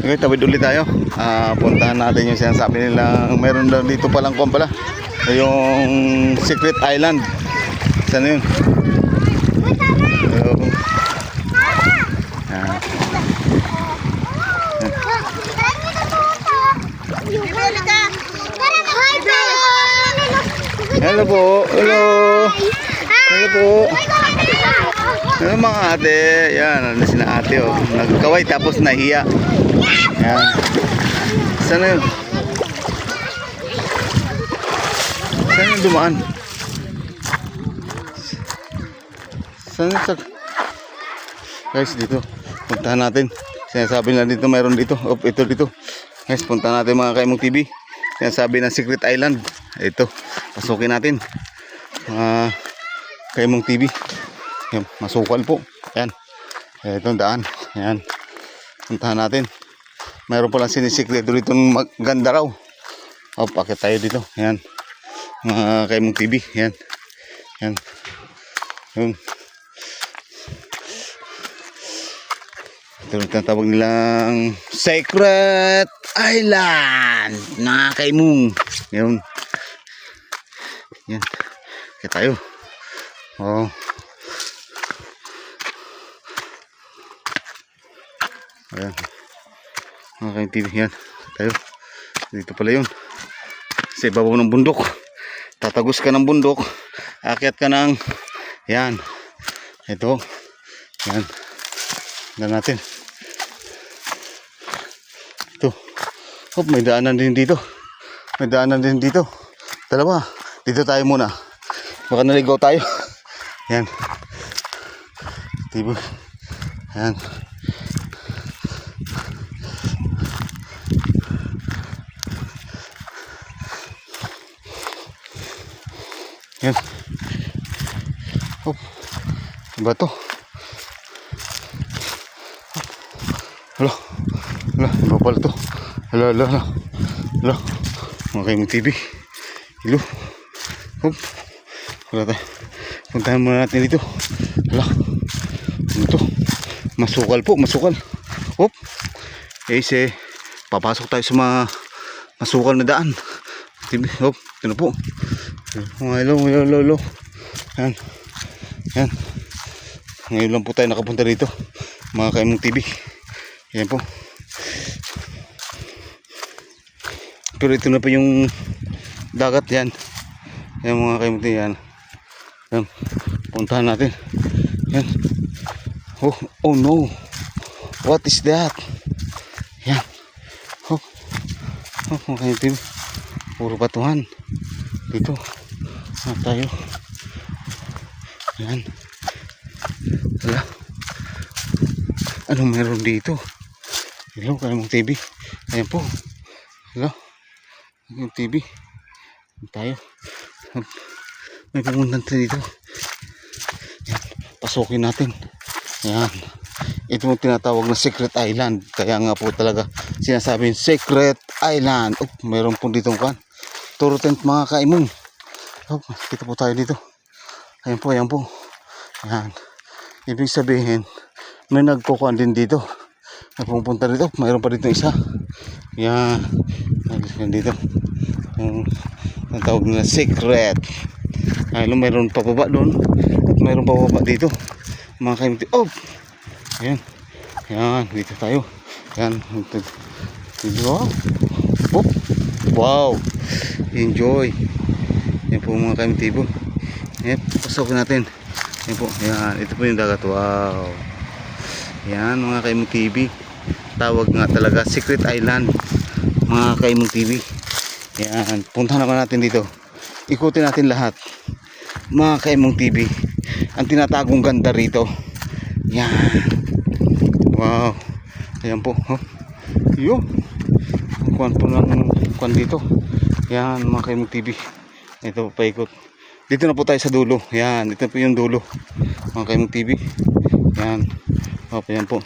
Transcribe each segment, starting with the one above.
Okay, tawid ulit tayo. Puntahan natin yung sinasabi nila. Meron daw dito palang kung pala. Yung Secret Island. Saan yun? Hello po. Hello. Hello po. Hello mga ate. Yan, ano sina ate oh. Nagkaway tapos nahiya. Yan. Saan na yun? Saan yung dumaan? Saan yung guys, dito. Puntahan natin. Sinasabi na dito, mayroon dito. Oh, ito dito. Guys, puntahan natin mga Kaimong TV. Sinasabi na Secret Island. Ito. Pasukin natin. Kaimong TV. Yan, masukal po. Yan. Ito ang daan. Yan. Puntahan natin. Mayroon palang sinisikreto dito ng maganda raw. O, pakit tayo dito. Yan. Mga Kaimong TV. Yan. Yan. Yun. Ito yung tinatawag nilang Secret Island. Mga Kaimong. Yan. Yan. Kaya tayo. Oh. Ayan. Mga Kaimong TV. Yan. Tayo. Dito pala yun. Sa ibabaw ng bundok. Tatagos ka ng bundok. Akyat ka ng. Yan. Ito. Yan. Tignan natin. Ito. Oh, may daanan din dito. May daanan din dito. Dalawa. Dito tayo muna. Baka naligaw tayo. Yan. Diba? Yan. Yan. Oh. Diba to? Hala. Hala. Diba pala to? Hala. Hala. Hala. Hala. Mga Kaimong TV. Hello. Hop. Wala tayo. Puntahan muna natin dito. Hala. Ano to? Masukal po. Masukal. Hop. Kasi papasok tayo sa mga masukal na daan. Hop. Ito po. Hello. Hello. Hello. Hello. Yan. Yan. Ngayon lang po tayo nakapunta dito. Mga Kaimong TV. Yan po. Pero ito na pa yung dagat yan. Yan mga Kaimong TV. Yan. Yan. Puntahan natin. Yan. Oh, oh no. What is that? Yan. Oh. Oh mga Kaimong TV. Puro batuhan. Dito. Saan tayo? Yan. Hala. Anong meron dito? Hello, Kaimong TV. Ayan po. Hello. Kaimong TV. Tayo. May pumuntan dito. Yan. Pasukin natin. Yan. Ito mo tinatawag na Secret Island. Kaya nga po talaga sinasabing Secret Island. Oh, mayroon po dito kan. Turo tent mga Kaimong. Oh, kita po tayo dito. Ayan po, ayan po. Yan. Ibig sabihin, may nagkukuhan din dito. Napupunta dito. Mayroon pa dito isa. Yan. Yan dito. Ang tawag nila secret. Ayun, mayroon pa baba doon. At mayroon pa baba dito. Mga Kaimong. Oh! Yan. Yan. Dito tayo. Yan. Wow. Oh! Wow. Enjoy. Yan po mga Kaimong TV. Yan. Pasokin natin. Yan po. Yan. Ito po yung dagat. Wow. Yan mga Kaimong TV. Tawag nga talaga Secret Island. Mga Kaimong TV. Yan. Punta naman natin dito. Ikutin natin lahat. Mga Kaimong TV. Ang tinatagong ganda rito. Yan. Wow. Ayan po. Oh. Yo. Kuhan po ng kuhan dito. Yan mga Kaimong TV. Ito po paikot. Dito na po tayo sa dulo. Yan. Dito po yung dulo. Mga Kaimong TV. Yan. Okay, yan po.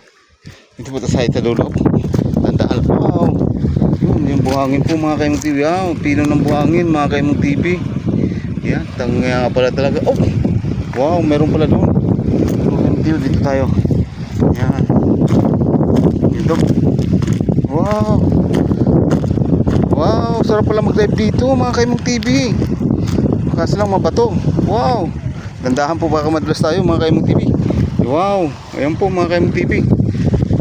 Dito po tayo sa dulo. Tandaan. Wow. Yun, yung buhangin po mga Kaimong TV. Wow. Pino ng buhangin mga Kaimong TV. Yan. Tangya nga pala talaga. Oh. Wow. Meron pala doon. Mga Kaimong TV. Dito tayo. Yan. Dito. Wow. Wow, sarap pala mag-dive dito mga Kaimong TV. Kaso lang mabato. Wow. Gandahan po baka madulas tayo mga Kaimong TV. Wow. Ayan po mga Kaimong TV.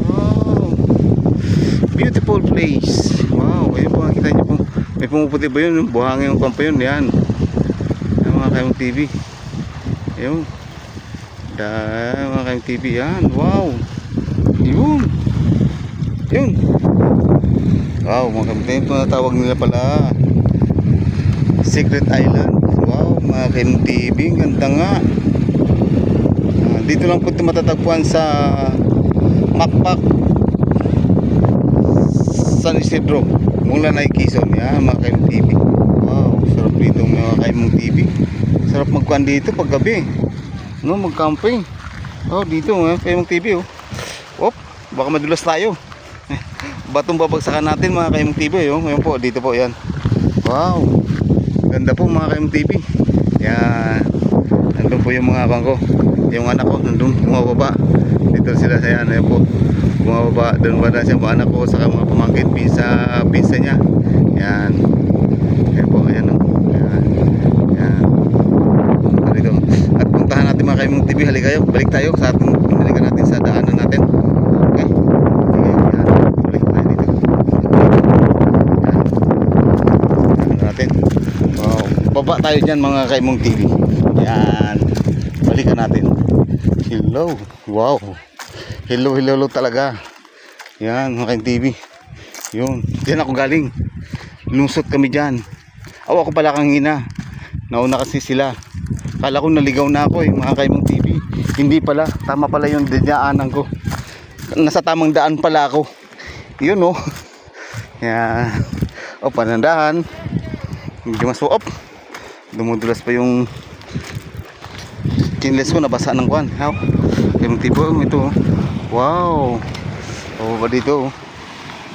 Wow. Beautiful place. Wow. Ayan po, nakita niyo po. May pumuputi ba yun? Buhangin yung kampo yun. Yan. Ayan mga Kaimong TV. Ayan. Dahil mga Kaimong TV. Yan. Wow. Yun. Yun. Wow, mga Kaimong TV. Natawag nila pala Secret Island. Wow, mga Kaimong TV. Ganda nga. Dito lang po ito matatagpuan sa Makpak, San Isidro, mula na Quezon. Yan mga Kaimong TV. Wow, sarap dito mga Kaimong TV. Sarap magkuhan dito pag gabi, no, mag-camping. Oh, dito mga Kaimong TV. Oh, baka madulas tayo. Batong babagsakan natin mga Kaimong TV. Oh, ngayon po, dito po yan. Wow, ganda po mga Kaimong TV. Yan, nandun po yung mga bangko. Yung anak ko nandun bumababa. Dito sila sa yan. Ayan po, bumababa. Doon ba na siya mga anak ko, saka mga pamangkin, pinsa niya. Yan. Ayan po, ayan o. Yan. Yan. Dito. At puntahan natin mga Kaimong TV. Halika kayo, balik tayo sa ating, balikan natin sa daanan natin. Okay. Yan. Balik tayo dito. Yan. Natin. Wow. Baba tayo dyan mga Kaimong TV. Yan. Balikan natin. Hello. Wow. Hello, hello, hello talaga. Yan, mga Kaimong TV. Yun. Diyan ako galing. Lusot kami dyan. Ako pala kanina. Nauna kasi sila. Kala ko naligaw na ako mga Kaimong TV. Hindi pala. Tama pala yung dinaanan ko. Nasa tamang daan pala ako. Yun oh. Yan. O, panandahan. Medyo masuop. Dumudulas pa yung chinles ko, nabasa ng kwan. How? Kaimong TV ito. Wow. O ba dito?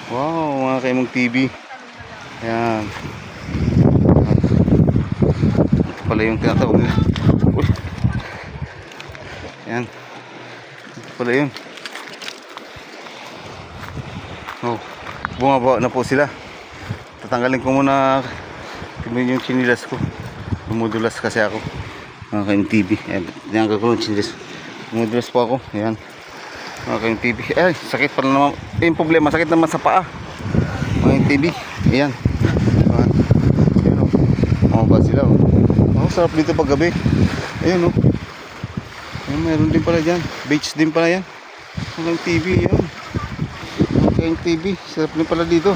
Wow, mga Kaimong TV. Yan. Ito pala yung tinatawag nila. Uy. Yan. Ito pala yun. Oh, bumaba na po sila. Tatanggalin ko muna yung chinilas ko. Dumudulas kasi ako. Mga Kaimong TV. Yan ko yung chinilas. Dumudulas po ako. Yan. Mga Kaimong TV. Ay, sakit pala naman. Yung problema, sakit naman sa paa. Mga Kaimong TV. Ayan. Ayan o. Mababa sila o. Oh, sarap dito pag gabi. Ayan o. Ayan, mayroon din pala dyan. Beach din pala yan. Mga Kaimong TV. Ayan. Mga Kaimong TV. Sarap din pala dito.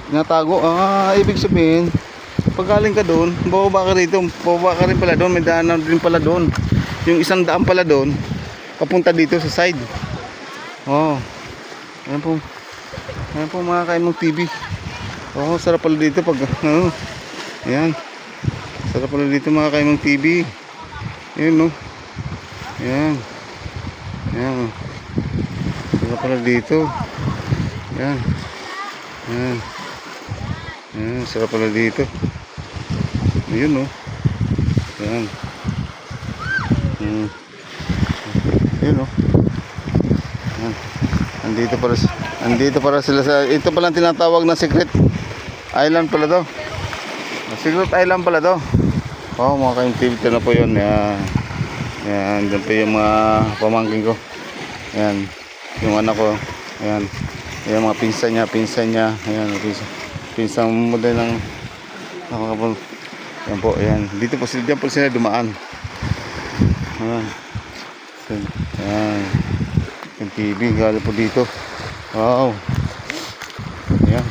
Natago. Ibig sabihin, pag galing ka doon, bababa ka rito. Bababa ka rin pala doon. May daanan din pala doon. Yung isang daan pala doon, papunta dito sa side. Oh. Ayan po. Ayan po mga Kaimong TV. Oh, sarap pala dito pag ayan. Sarap pala dito mga Kaimong TV. Ayan no. Ayan. Ayan. Sarap pala dito. Ayan. Ayan. Ayan, sarap pala dito. Ayan no. Ayan. Ayan no. Andito para sila sa, ito pala tinatawag na Secret Island pala to. Secret Island pala to. Wow, mga Kaimong TV, ito na po yun. Yan. Yan, dyan po yung mga pamangkin ko. Yan, yung anak ko. Yan, yung mga pinsan niya. Ayan, pinsan mo din ng nakakapag. Yan po, yan. Dito po sila, dyan po sila dumaan. Ayan. Ayan. Yung TV, gala po dito. Wow. Ayan.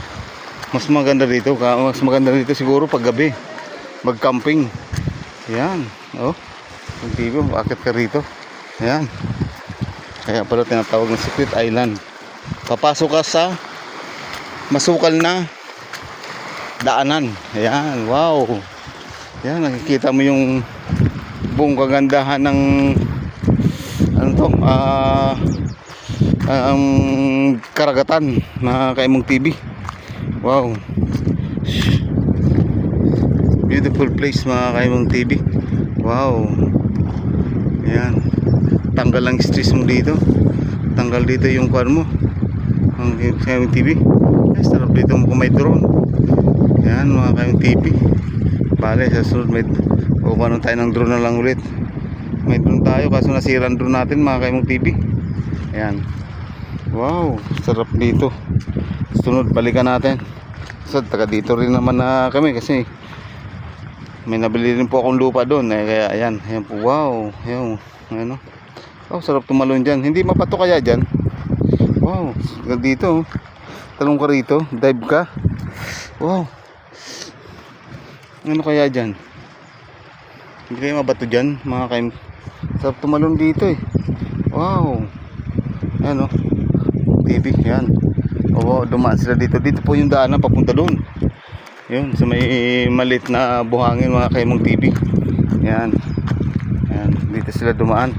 Mas maganda dito siguro pag gabi. Mag-camping. Ayan. Oh. Yung TV, bakit ka rito? Ayan. Kaya pala tinatawag ng Secret Island. Papasok ka sa masukal na daanan. Ayan. Wow. Ayan. Nakikita mo yung buong kagandahan ng ano to? Karagatan na Kaimong TV. Wow. Beautiful place mga Kaimong TV. Wow. Ayan. Tanggal lang stress mo dito. Tanggal dito yung kwan mo. Ang Kaimong TV. sarap dito kung may drone. Yan mga Kaimong TV. Bale sa sunod may kukuha tayo ng drone na lang ulit. May drone tayo kaso nasira ang drone natin mga Kaimong TV. Ayan. Wow, sarap dito. Sunod balikan natin. So taga dito rin naman na kami kasi may nabili rin po akong lupa doon kaya ayan, ayan po. Wow, ayan, ano. Oh, sarap tumalon dyan. Hindi mapato kaya dyan. Wow, dito. Talong ka rito, dive ka. Wow. Ano kaya dyan? Hindi kayo mabato dyan mga kaim. Sarap tumalon dito eh. Wow. Ayan o. TV, yan. Oo, dumaan sila dito. Dito po yung daanan papunta doon. Yun, sa may malit na buhangin mga Kaimong TV. Yan. Yan, dito sila dumaan.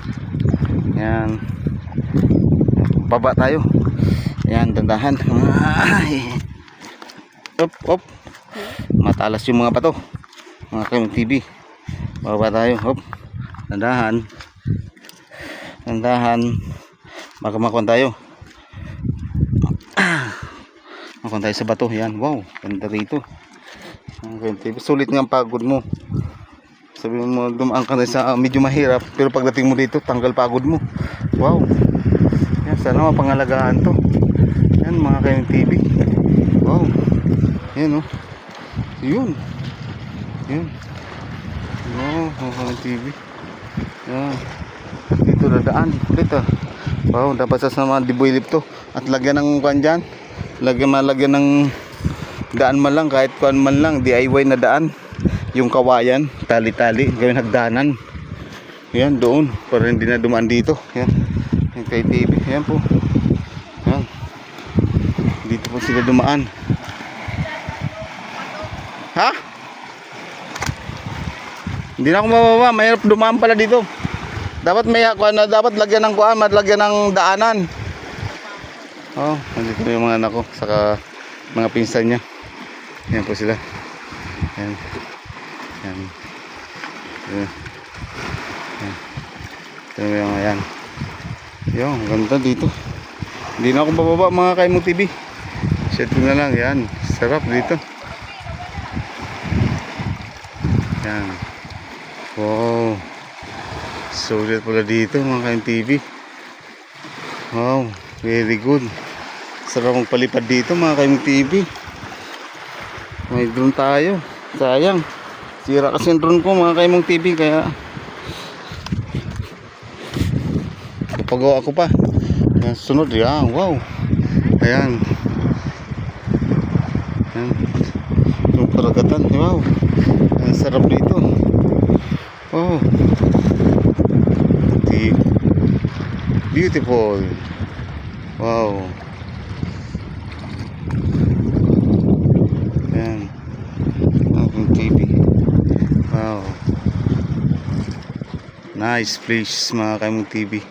Yan. Baba tayo. Yan, dandahan. Ay. Op, op. Matalas yung mga bato. Mga Kaimong TV. Baba tayo. Op. Dandahan. Dandahan. Makamakon tayo. Makon tayo sa bato. Yan, wow. Ganda rito. Sulit nga ang pagod mo. Sabi mo dumaan ka na sa medyo mahirap pero pagdating mo dito tanggal pagod mo. Wow. Yan, sana mapangalagaan to. Yan mga Kaimong TV. Wow. Yan o. Yun. Yan. Wow, mga Kaimong TV. Yan. Dito dadaan ulit ah. Wow, dapat sa mga dibuilip to. At lagyan ng kuan dyan. Malagyan ng daan man lang, kahit kuan man lang, DIY na daan. Yung kawayan, tali-tali, gawin hagdanan. Yan, doon, para hindi na dumaan dito. Yan, yung kay TV, yan po. Yan. Dito po sila dumaan. Ha? Hindi na ako mababa, mahirap dumaan pala dito. Dapat may kuan na, dapat lagyan ng kuan, lagyan ng daanan. Oh, nandito yung mga anak ko, saka mga pinsan niya. Yan po sila. Yan. Yan. Yan. Yan. Yan. Yan. Yan. Ganda dito. Hindi na ako bababa mga Kaimong TV. Set na lang. Yan. Sarap dito. Yan. Wow. Sulit pala dito mga Kaimong TV. Wow. Very good. Sarap magpalipad dito mga Kaimong TV. May drone tayo. Sayang. Sira kasi yung drone ko mga Kaimong TV kaya napagawa ko pa. Yan, sunod yan. Wow. Ayan. Ayan. Yung paragatan. Wow. Ang sarap dito. Wow. Beautiful. Wow. Ayan. Ang TV. Wow. Nice place mga Kaimong TV.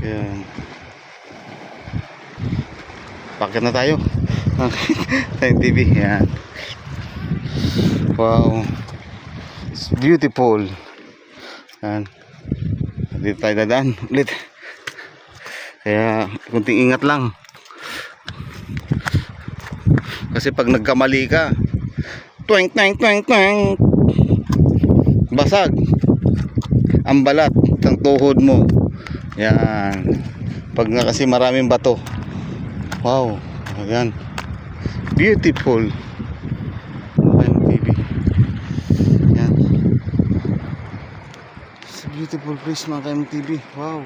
Ayan. Pakit na tayo. Kaimong TV. Ayan. Wow. It's beautiful. Ayan. Dito tayo dadaan ulit. Kaya kunting ingat lang. Kasi pag nagkamali ka, twang twang twang twang, basag ang balat ng tuhod mo. Yan. Pag nga kasi maraming bato. Wow. Ayan. Beautiful. Ayan TV. Yan. It's a beautiful place mga Kaimong TV. Wow.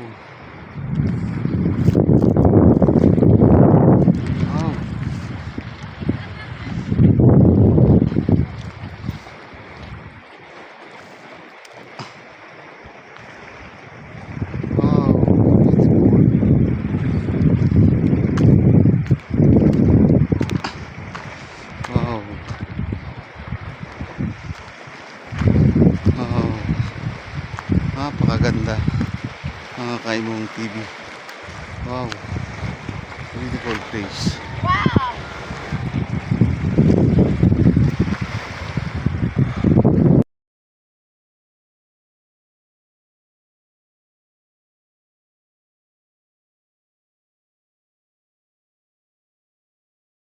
Napakaganda mga Kaimong TV. Wow, beautiful place. Wow.